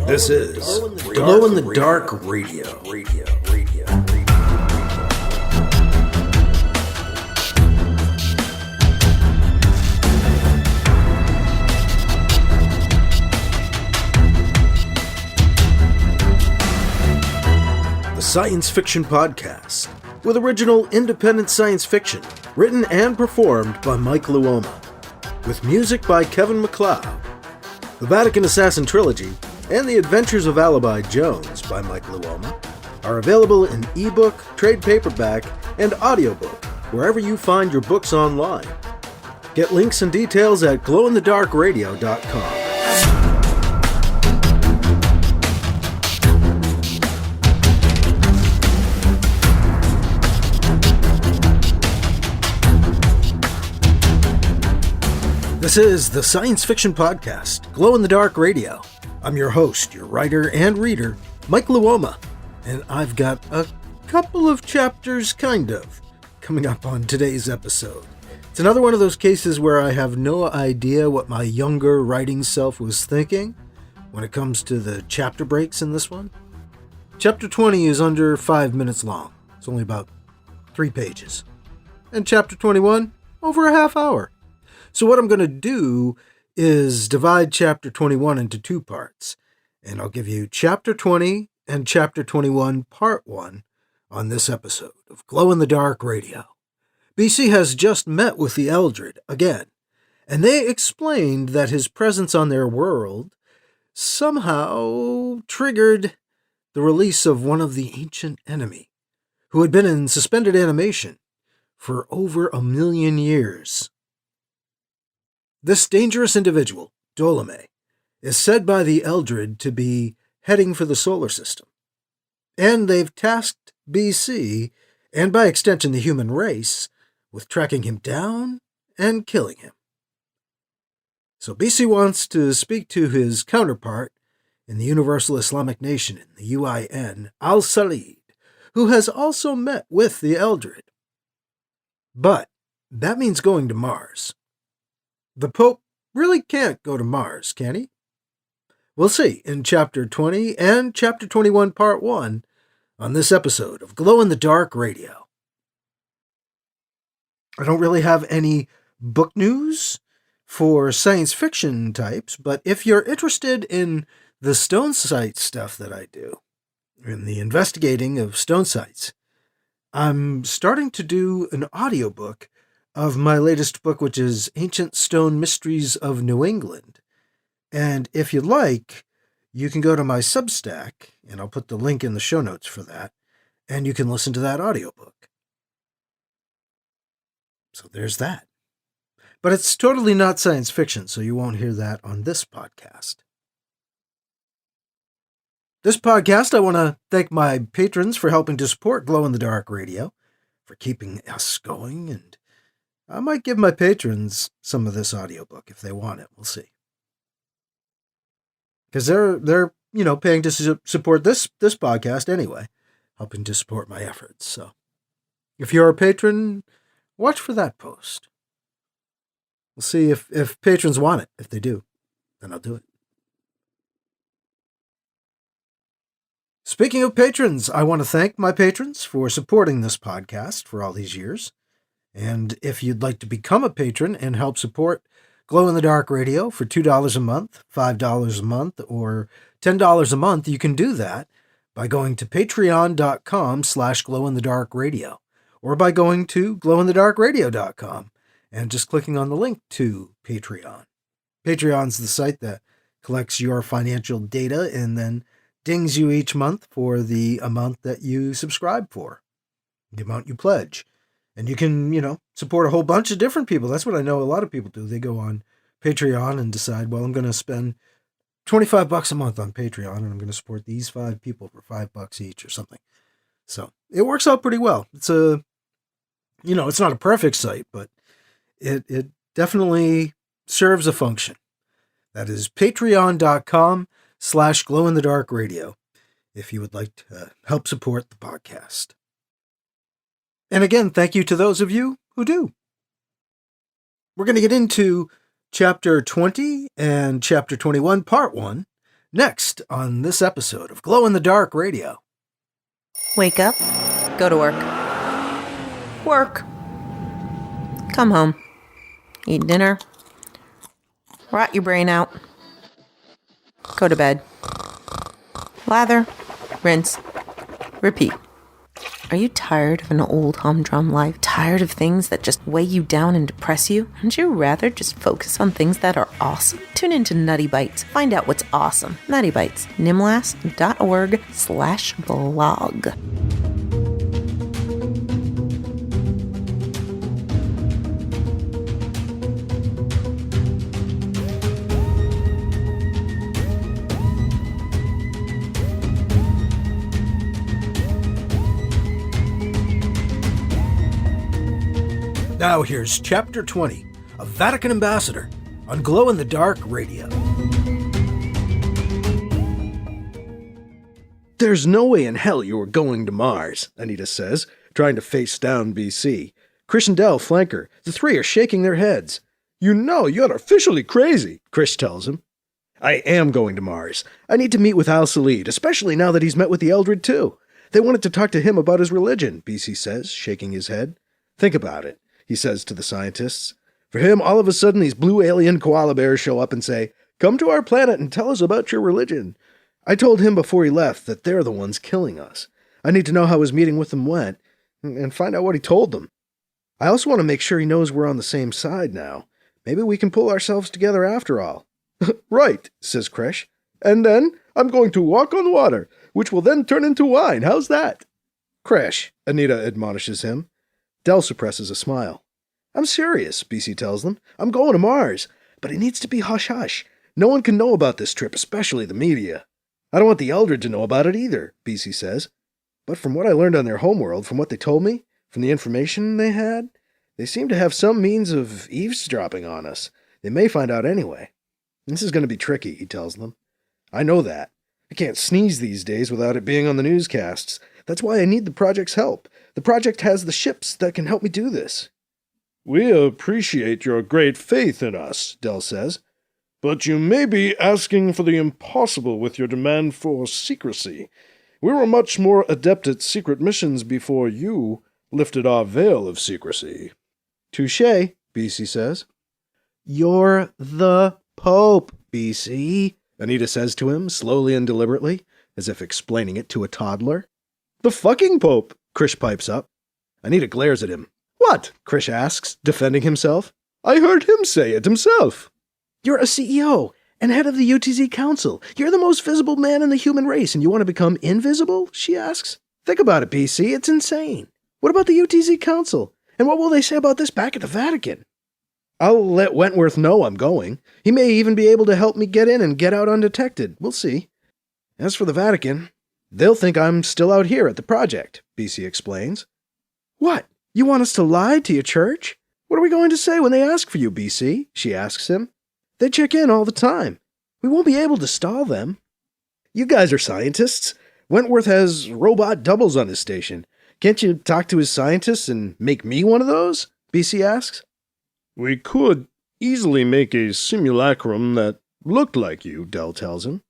This is Glow in the Dark Radio. The science fiction podcast, with original independent science fiction, written and performed by Mike Luoma, with music by Kevin MacLeod. The Vatican Assassin Trilogy and The Adventures of Alibi Jones by Mike Luoma are available in ebook, trade paperback, and audiobook wherever you find your books online. Get links and details at glowinthedarkradio.com. This is the Science Fiction Podcast, Glow in the Dark Radio. I'm your host, your writer and reader, Mike Luoma, and I've got a couple of chapters, coming up on today's episode. It's another one of those cases where I have no idea what my younger writing self was thinking when it comes to the chapter breaks in this one. Chapter 20 is under 5 minutes long. It's only about 3 pages. And Chapter 21, over a half hour. So what I'm going to do is divide Chapter 21 into 2 parts, and I'll give you Chapter 20 and Chapter 21 Part 1 on this episode of Glow in the Dark Radio. BC has just met with the Eldred again, and they explained that his presence on their world somehow triggered the release of one of the ancient enemy, who had been in suspended animation for over 1,000,000 years. This dangerous individual, Dolomay, is said by the Eldred to be heading for the solar system, and they've tasked BC, and by extension the human race, with tracking him down and killing him. So BC wants to speak to his counterpart in the Universal Islamic Nation in the UIN, Salid, who has also met with the Eldred. But that means going to Mars. The Pope really can't go to Mars, can he? We'll see in Chapter 20 and Chapter 21 Part 1 on this episode of Glow in the Dark Radio. I don't really have any book news for science fiction types, but if you're interested in the stone site stuff that I do, in the investigating of stone sites, I'm starting to do an audiobook of my latest book, which is Ancient Stone Mysteries of New England. And if you'd like, you can go to my Substack, and I'll put the link in the show notes for that, and you can listen to that audiobook. So there's that. But it's totally not science fiction, so you won't hear that on this podcast. This podcast, I want to thank my patrons for helping to support Glow in the Dark Radio, for keeping us going, and I might give my patrons some of this audiobook if they want it. We'll see. Because they're paying to support this podcast anyway, helping to support my efforts. So if you're a patron, watch for that post. We'll see if patrons want it. If they do, then I'll do it. Speaking of patrons, I want to thank my patrons for supporting this podcast for all these years. And if you'd like to become a patron and help support Glow in the Dark Radio for $2 a month, $5 a month, or $10 a month, you can do that by going to patreon.com/glowinthedarkradio, or by going to glowinthedarkradio.com and just clicking on the link to Patreon. Patreon's the site that collects your financial data and then dings you each month for the amount that you subscribe for, the amount you pledge. And you can, support a whole bunch of different people. That's what I know a lot of people do. They go on Patreon and decide, well, I'm going to spend $25 a month on Patreon, and I'm going to support these 5 people for $5 each or something. So it works out pretty well. It's it's not a perfect site, but it definitely serves a function. That is patreon.com/glowinthedarkradio if you would like to help support the podcast. And again, thank you to those of you who do. We're going to get into Chapter 20 and Chapter 21, Part 1, Next on this episode of Glow in the Dark Radio. Wake up, go to work. Work. Come home. Eat dinner. Rot your brain out. Go to bed. Lather. Rinse. Repeat. Are you tired of an old humdrum life? Tired of things that just weigh you down and depress you? Wouldn't you rather just focus on things that are awesome? Tune into Nutty Bites. Find out what's awesome. Nutty Bites. nimlas.org/blog. Now here's Chapter 20 of Vatican Ambassador on Glow in the Dark Radio. There's no way in hell you were going to Mars, Anita says, trying to face down BC. Chris and Del flank her. The three are shaking their heads. You know, you're officially crazy, Chris tells him. I am going to Mars. I need to meet with Salid, especially now that he's met with the Eldred too. They wanted to talk to him about his religion, BC says, shaking his head. Think about it, he says to the scientists. For him, all of a sudden these blue alien koala bears show up and say, "Come to our planet and tell us about your religion." I told him before he left that they're the ones killing us. I need to know how his meeting with them went and find out what he told them. I also want to make sure he knows we're on the same side now. Maybe we can pull ourselves together after all. Right, says Kresh. And then I'm going to walk on water, which will then turn into wine. How's that? Kresh, Anita admonishes him. Del suppresses a smile. I'm serious, BC tells them. I'm going to Mars, but it needs to be hush-hush. No one can know about this trip, especially the media. I don't want the Eldred to know about it either, BC says. But from what I learned on their homeworld, from what they told me, from the information they had, they seem to have some means of eavesdropping on us. They may find out anyway. This is going to be tricky, he tells them. I know that. I can't sneeze these days without it being on the newscasts. That's why I need the project's help. The project has the ships that can help me do this. We appreciate your great faith in us, Del says. But you may be asking for the impossible with your demand for secrecy. We were much more adept at secret missions before you lifted our veil of secrecy. Touché, BC says. You're the Pope, BC, Anita says to him, slowly and deliberately, as if explaining it to a toddler. The fucking Pope, Krish pipes up. Anita glares at him. What? Krish asks, defending himself. I heard him say it himself. You're a CEO and head of the UTZ Council. You're the most visible man in the human race, and you want to become invisible? She asks. Think about it, BC. It's insane. What about the UTZ Council? And what will they say about this back at the Vatican? I'll let Wentworth know I'm going. He may even be able to help me get in and get out undetected. We'll see. As for the Vatican, they'll think I'm still out here at the project, BC explains. What? You want us to lie to your church? What are we going to say when they ask for you, BC? She asks him. They check in all the time. We won't be able to stall them. You guys are scientists. Wentworth has robot doubles on his station. Can't you talk to his scientists and make me one of those? BC asks. We could easily make a simulacrum that looked like you, Del tells him.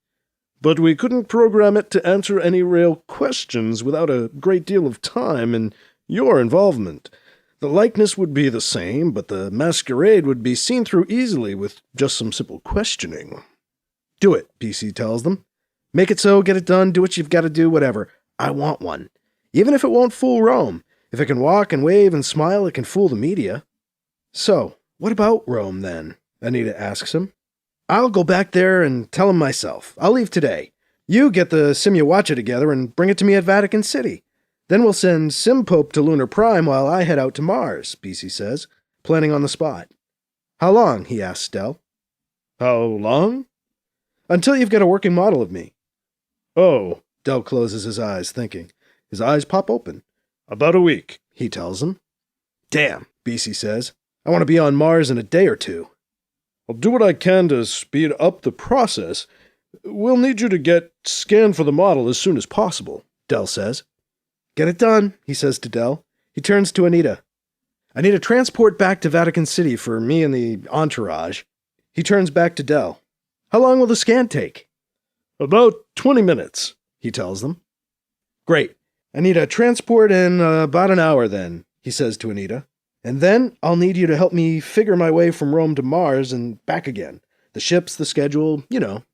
But we couldn't program it to answer any real questions without a great deal of time and your involvement. The likeness would be the same, but the masquerade would be seen through easily with just some simple questioning. Do it, BC tells them. Make it so, get it done, do what you've got to do, whatever. I want one. Even if it won't fool Rome. If it can walk and wave and smile, it can fool the media. So, what about Rome, then? Anita asks him. I'll go back there and tell him myself. I'll leave today. You get the Simuwacha together and bring it to me at Vatican City. Then we'll send Simpope to Lunar Prime while I head out to Mars, BC says, planning on the spot. How long? He asks Del. How long? Until you've got a working model of me. Oh, Del closes his eyes, thinking. His eyes pop open. About a week, he tells him. Damn, BC says. I want to be on Mars in a day or two. I'll do what I can to speed up the process. We'll need you to get scanned for the model as soon as possible, Del says. Get it done, he says to Del. He turns to Anita. I need a transport back to Vatican City for me and the entourage. He turns back to Del. How long will the scan take? About 20 minutes, he tells them. Great. I need a transport in about an hour then, he says to Anita. And then I'll need you to help me figure my way from Rome to Mars and back again. The ships, the schedule, you know.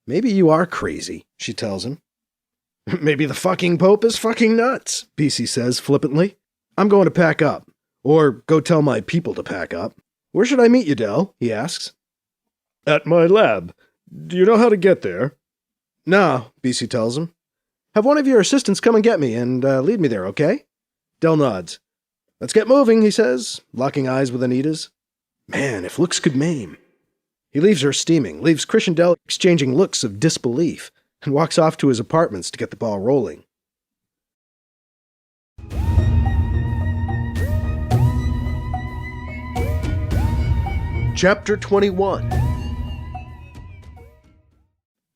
Maybe you are crazy, she tells him. Maybe the fucking Pope is fucking nuts, BC says flippantly. I'm going to pack up. Or go tell my people to pack up. Where should I meet you, Del? He asks. At my lab. Do you know how to get there? No, BC tells him. Have one of your assistants come and get me and lead me there, okay? Del nods. Let's get moving, he says, locking eyes with Anita's. Man, if looks could maim. He leaves her steaming, leaves Chris and Del exchanging looks of disbelief, and walks off to his apartments to get the ball rolling. Chapter 21.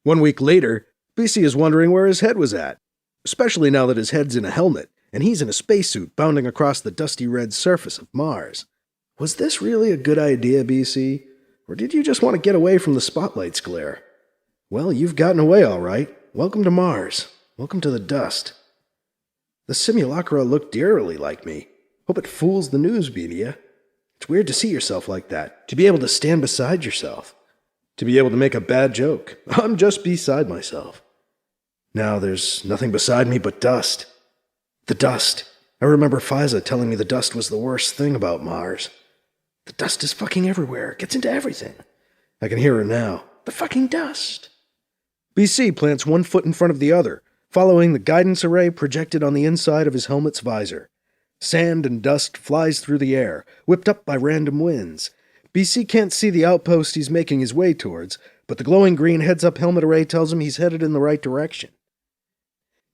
1 week later, BC is wondering where his head was at, especially now that his head's in a helmet, and he's in a spacesuit bounding across the dusty red surface of Mars. Was this really a good idea, BC? Or did you just want to get away from the spotlight's glare? Well, you've gotten away all right. Welcome to Mars. Welcome to the dust. The simulacra looked eerily like me. Hope it fools the news media. It's weird to see yourself like that, to be able to stand beside yourself, to be able to make a bad joke. I'm just beside myself. Now there's nothing beside me but dust. The dust. I remember Fiza telling me the dust was the worst thing about Mars. The dust is fucking everywhere. It gets into everything. I can hear her now. The fucking dust. BC plants one foot in front of the other, following the guidance array projected on the inside of his helmet's visor. Sand and dust flies through the air, whipped up by random winds. BC can't see the outpost he's making his way towards, but the glowing green heads-up helmet array tells him he's headed in the right direction.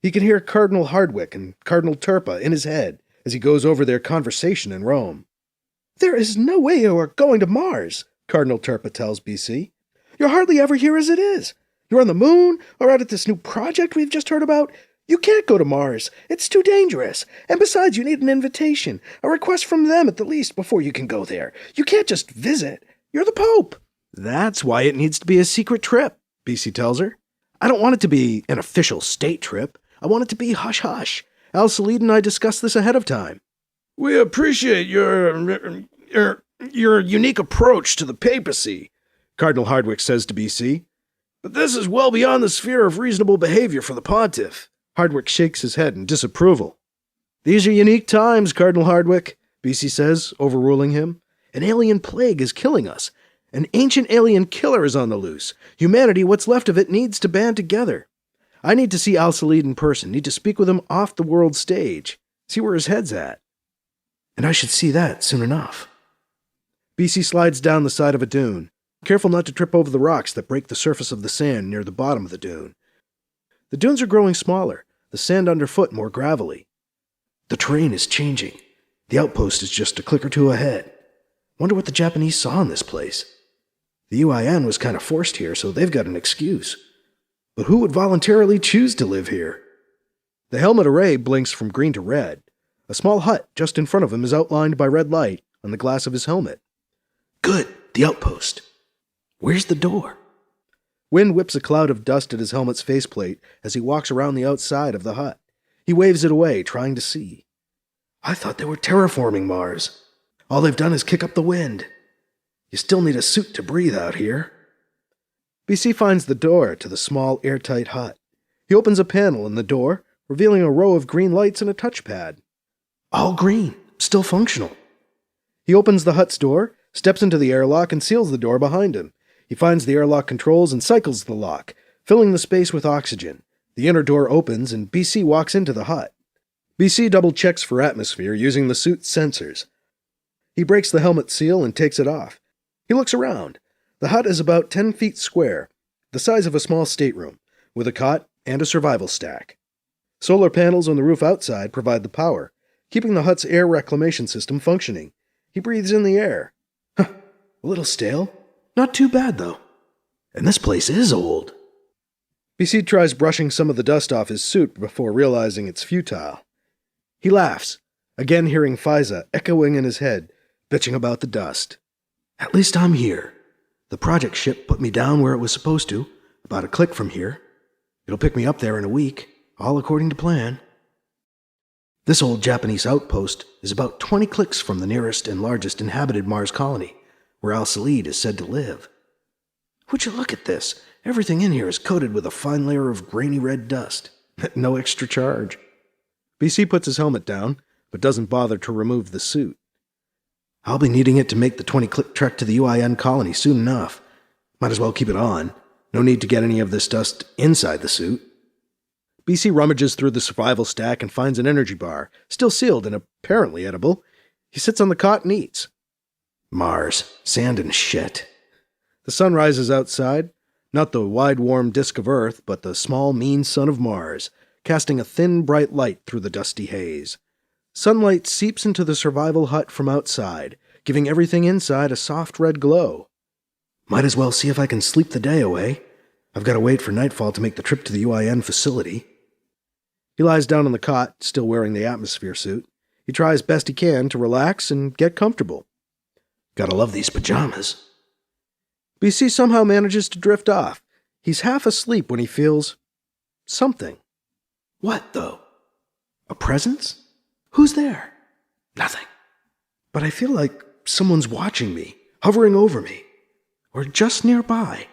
He can hear Cardinal Hardwick and Cardinal Turpa in his head as he goes over their conversation in Rome. There is no way you are going to Mars, Cardinal Turpa tells BC. You're hardly ever here as it is. You're on the moon, or out at this new project we've just heard about. You can't go to Mars. It's too dangerous. And besides, you need an invitation, a request from them at the least before you can go there. You can't just visit. You're the Pope. That's why it needs to be a secret trip, BC tells her. I don't want it to be an official state trip. I want it to be hush-hush. Salid and I discussed this ahead of time. We appreciate your unique approach to the papacy, Cardinal Hardwick says to BC. But this is well beyond the sphere of reasonable behavior for the pontiff. Hardwick shakes his head in disapproval. These are unique times, Cardinal Hardwick, BC says, overruling him. An alien plague is killing us. An ancient alien killer is on the loose. Humanity, what's left of it, needs to band together. I need to see Salid in person, need to speak with him off the world stage, see where his head's at. And I should see that soon enough. BC slides down the side of a dune, careful not to trip over the rocks that break the surface of the sand near the bottom of the dune. The dunes are growing smaller, the sand underfoot more gravelly. The terrain is changing. The outpost is just a click or two ahead. Wonder what the Japanese saw in this place. The UIN was kind of forced here, so they've got an excuse. But who would voluntarily choose to live here? The helmet array blinks from green to red. A small hut just in front of him is outlined by red light on the glass of his helmet. Good, the outpost. Where's the door? Wind whips a cloud of dust at his helmet's faceplate as he walks around the outside of the hut. He waves it away, trying to see. I thought they were terraforming Mars. All they've done is kick up the wind. You still need a suit to breathe out here. BC finds the door to the small, airtight hut. He opens a panel in the door, revealing a row of green lights and a touchpad. All green, still functional. He opens the hut's door, steps into the airlock, and seals the door behind him. He finds the airlock controls and cycles the lock, filling the space with oxygen. The inner door opens, and BC walks into the hut. BC double-checks for atmosphere using the suit's sensors. He breaks the helmet seal and takes it off. He looks around. The hut is about 10 feet square, the size of a small stateroom, with a cot and a survival stack. Solar panels on the roof outside provide the power, keeping the hut's air reclamation system functioning. He breathes in the air. Huh, a little stale. Not too bad, though. And this place is old. BC tries brushing some of the dust off his suit before realizing it's futile. He laughs, again hearing Fiza echoing in his head, bitching about the dust. At least I'm here. The project ship put me down where it was supposed to, about a click from here. It'll pick me up there in a week, all according to plan. This old Japanese outpost is about 20 clicks from the nearest and largest inhabited Mars colony, where Salid is said to live. Would you look at this? Everything in here is coated with a fine layer of grainy red dust. No extra charge. BC puts his helmet down, but doesn't bother to remove the suit. I'll be needing it to make the 20-click trek to the UIN colony soon enough. Might as well keep it on. No need to get any of this dust inside the suit. BC rummages through the survival stack and finds an energy bar, still sealed and apparently edible. He sits on the cot and eats. Mars, sand and shit. The sun rises outside, not the wide warm disk of Earth, but the small mean sun of Mars, casting a thin bright light through the dusty haze. Sunlight seeps into the survival hut from outside, giving everything inside a soft red glow. Might as well see if I can sleep the day away. I've got to wait for nightfall to make the trip to the UIN facility. He lies down on the cot, still wearing the atmosphere suit. He tries best he can to relax and get comfortable. Gotta love these pajamas. BC somehow manages to drift off. He's half asleep when he feels something. What, though? A presence? Who's there? Nothing. But I feel like someone's watching me, hovering over me, or just nearby.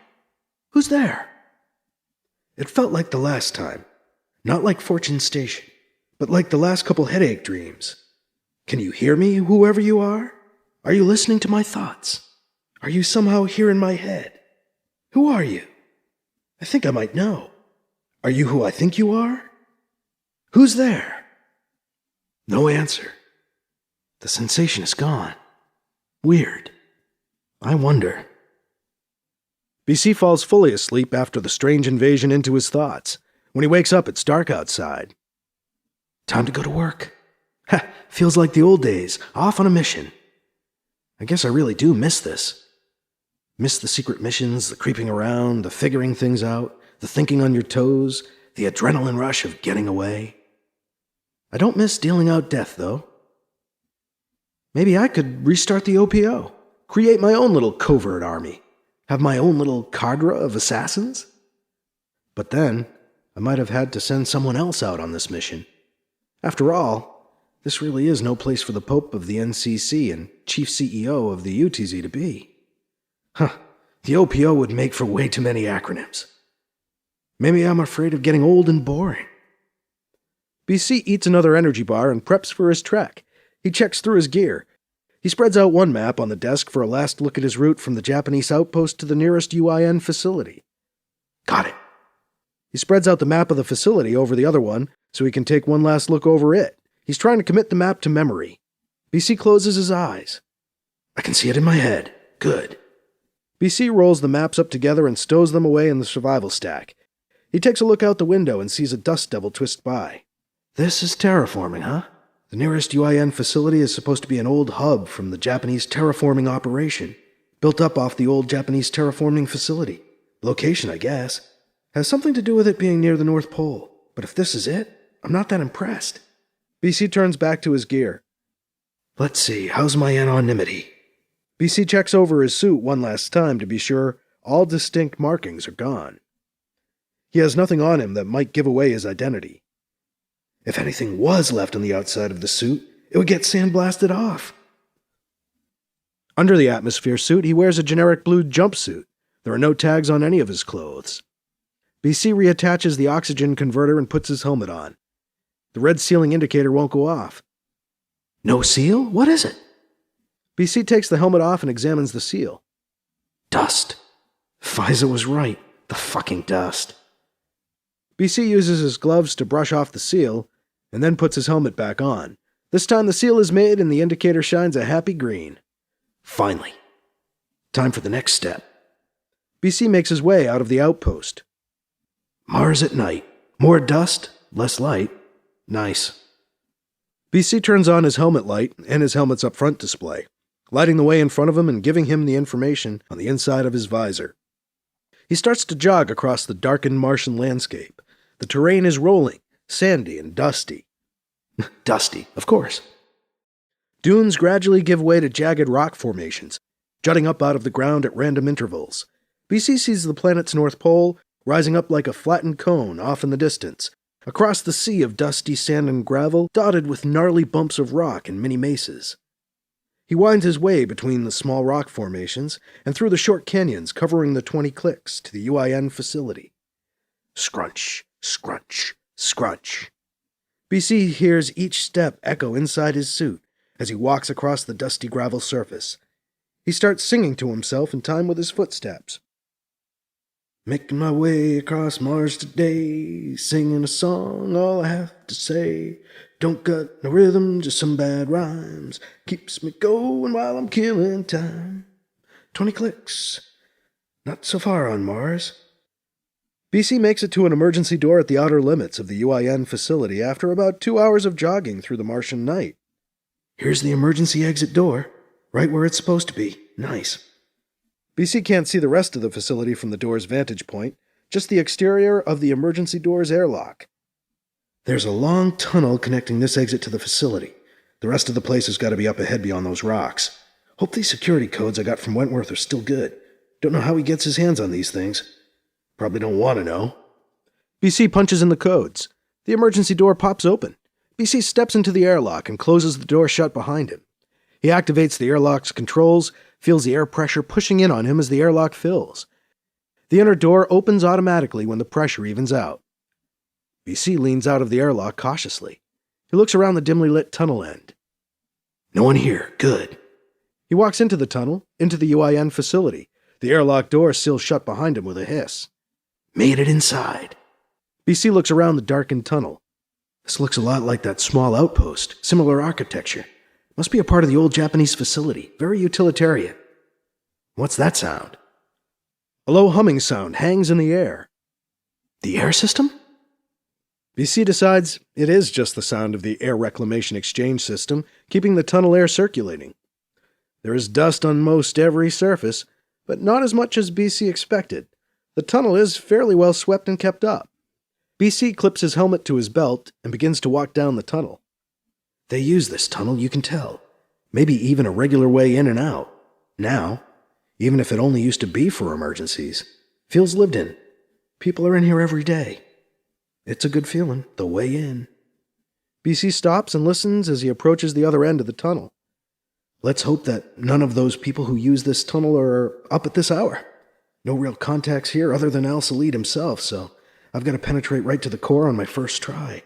Who's there? It felt like the last time. Not like Fortune Station, but like the last couple headache dreams. Can you hear me, whoever you are? Are you listening to my thoughts? Are you somehow here in my head? Who are you? I think I might know. Are you who I think you are? Who's there? No answer. The sensation is gone. Weird. I wonder. BC falls fully asleep after the strange invasion into his thoughts. When he wakes up, it's dark outside. Time to go to work. Ha! Feels like the old days, off on a mission. I guess I really do miss this. Miss the secret missions, the creeping around, the figuring things out, the thinking on your toes, the adrenaline rush of getting away. I don't miss dealing out death, though. Maybe I could restart the OPO, create my own little covert army, have my own little cadre of assassins. But then, I might have had to send someone else out on this mission. After all, this really is no place for the Pope of the NCC and Chief CEO of the UTZ to be. The OPO would make for way too many acronyms. Maybe I'm afraid of getting old and boring. BC eats another energy bar and preps for his trek. He checks through his gear. He spreads out one map on the desk for a last look at his route from the Japanese outpost to the nearest UIN facility. Got it. He spreads out the map of the facility over the other one so he can take one last look over it. He's trying to commit the map to memory. BC closes his eyes. I can see it in my head. Good. BC rolls the maps up together and stows them away in the survival stack. He takes a look out the window and sees a dust devil twist by. This is terraforming, huh? The nearest UIN facility is supposed to be an old hub from the Japanese terraforming operation, built up off the old Japanese terraforming facility. Location, I guess. Has something to do with it being near the North Pole. But if this is it, I'm not that impressed. BC turns back to his gear. Let's see, how's my anonymity? BC checks over his suit one last time to be sure all distinct markings are gone. He has nothing on him that might give away his identity. If anything was left on the outside of the suit, it would get sandblasted off. Under the atmosphere suit, he wears a generic blue jumpsuit. There are no tags on any of his clothes. BC reattaches the oxygen converter and puts his helmet on. The red sealing indicator won't go off. No seal? What is it? BC takes the helmet off and examines the seal. Dust. Fiza was right. The fucking dust. BC uses his gloves to brush off the seal, and then puts his helmet back on. This time the seal is made and the indicator shines a happy green. Finally. Time for the next step. BC makes his way out of the outpost. Mars at night. More dust, less light. Nice. BC turns on his helmet light and his helmet's up front display, lighting the way in front of him and giving him the information on the inside of his visor. He starts to jog across the darkened Martian landscape. The terrain is rolling, sandy and dusty. Dusty, of course. Dunes gradually give way to jagged rock formations, jutting up out of the ground at random intervals. BC sees the planet's North Pole rising up like a flattened cone off in the distance, across the sea of dusty sand and gravel dotted with gnarly bumps of rock and mini mesas. He winds his way between the small rock formations and through the short canyons covering the 20 clicks to the UIN facility. Scrunch, scrunch, scrunch. BC hears each step echo inside his suit as he walks across the dusty gravel surface. He starts singing to himself in time with his footsteps. Making my way across Mars today, singing a song, all I have to say. Don't got no rhythm, just some bad rhymes. Keeps me going while I'm killing time. 20 clicks, not so far on Mars. BC makes it to an emergency door at the outer limits of the UIN facility after about 2 hours of jogging through the Martian night. Here's the emergency exit door, right where it's supposed to be. Nice. BC can't see the rest of the facility from the door's vantage point, just the exterior of the emergency door's airlock. There's a long tunnel connecting this exit to the facility. The rest of the place has got to be up ahead beyond those rocks. Hope these security codes I got from Wentworth are still good. Don't know how he gets his hands on these things. Probably don't want to know. BC punches in the codes. The emergency door pops open. BC steps into the airlock and closes the door shut behind him. He activates the airlock's controls, feels the air pressure pushing in on him as the airlock fills. The inner door opens automatically when the pressure evens out. BC leans out of the airlock cautiously. He looks around the dimly lit tunnel end. No one here. Good. He walks into the tunnel, into the UIN facility. The airlock door still shut behind him with a hiss. Made it inside. BC looks around the darkened tunnel. This looks a lot like that small outpost, similar architecture. Must be a part of the old Japanese facility, very utilitarian. What's that sound? A low humming sound hangs in the air. The air system? BC decides it is just the sound of the air reclamation exchange system, keeping the tunnel air circulating. There is dust on most every surface, but not as much as BC expected. The tunnel is fairly well swept and kept up. BC clips his helmet to his belt and begins to walk down the tunnel. They use this tunnel, you can tell. Maybe even a regular way in and out. Now, even if it only used to be for emergencies. Feels lived in. People are in here every day. It's a good feeling, the way in. BC stops and listens as he approaches the other end of the tunnel. Let's hope that none of those people who use this tunnel are up at this hour. No real contacts here other than Salid himself, so I've got to penetrate right to the core on my first try.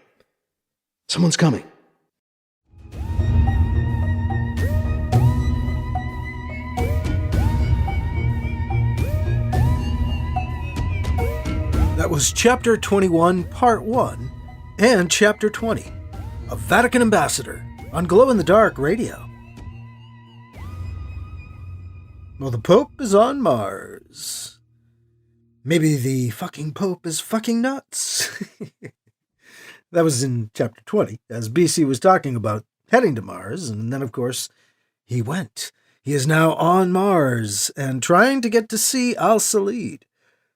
Someone's coming. That was Chapter 21, Part 1, and Chapter 20, A Vatican Ambassador, on Glow-in-the-Dark Radio. Well, the Pope is on Mars. Maybe the fucking Pope is fucking nuts. That was in Chapter 20, as BC was talking about heading to Mars, and then, of course, he went. He is now on Mars, and trying to get to see Salid.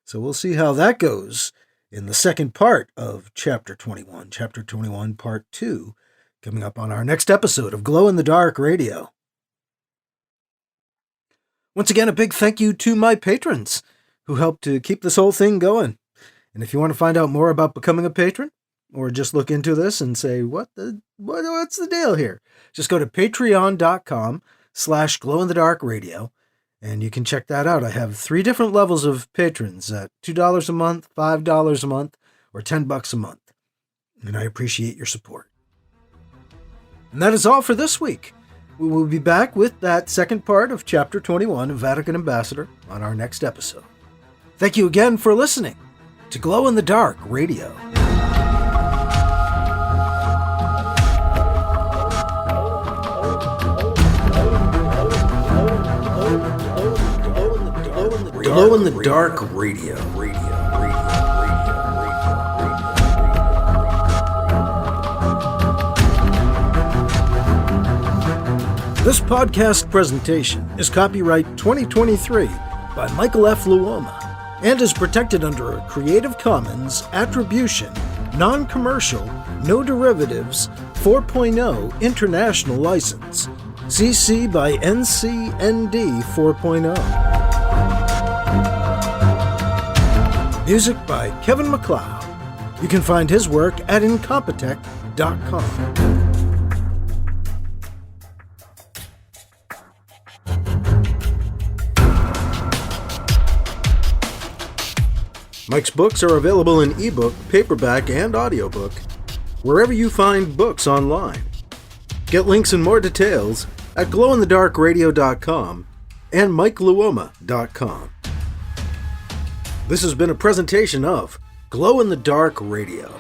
So we'll see how that goes in the second part of Chapter 21, Chapter 21, Part 2, coming up on our next episode of Glow in the Dark Radio. Once again, a big thank you to my patrons who helped to keep this whole thing going. And if you want to find out more about becoming a patron, or just look into this and say, what's the deal here? Just go to patreon.com/glowinthedarkradio. And you can check that out. I have 3 different levels of patrons at $2 a month, $5 a month, or $10 a month. And I appreciate your support. And that is all for this week. We will be back with that second part of Chapter 21 of Vatican Ambassador on our next episode. Thank you again for listening to Glow in the Dark Radio. Glow in the Dark Radio. This podcast presentation is copyright 2023 by Michael F. Luoma and is protected under a Creative Commons Attribution, Non-Commercial, No Derivatives 4.0 International License. CC by NC-ND 4.0. Music by Kevin MacLeod. You can find his work at incompetech.com. Mike's books are available in ebook, paperback, and audiobook, wherever you find books online. Get links and more details at glowinthedarkradio.com and mikeluoma.com. This has been a presentation of Glow in the Dark Radio.